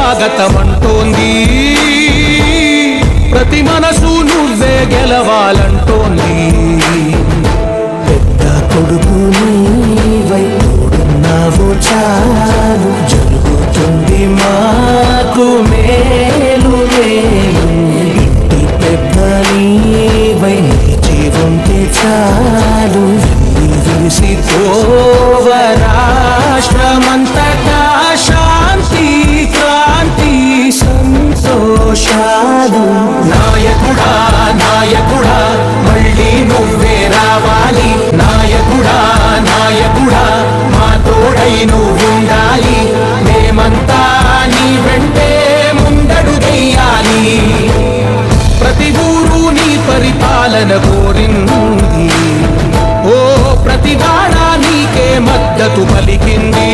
స్వాగతమంటోంది, ప్రతి మనసు నువ్వే గెలవాలంటోంది. పెద్ద కొడుకు నీవై తోడున్నావు చాలు, జరుగుతుంది మాకు మేలు మేలు. ఇంటి పెద్ద నీవై జీవంతే చాలు, విరిసి తోవ రాష్ట్రమంతటా శాంతి క్రాంతి సంతోషాలు. నాయకుడా నాయకుడా మళ్ళీ నువ్వే రావాలి, నాయకుడా నాయకుడా మా తోడై నువ్వుండాలి, మేమంతా నీ వెంటే ముందడుగెయ్యాలి. ప్రతి ఊరు నీ పరిపాలన కోరింది, ఓ ప్రతి వాడ నీకే మద్దతు పలికింది.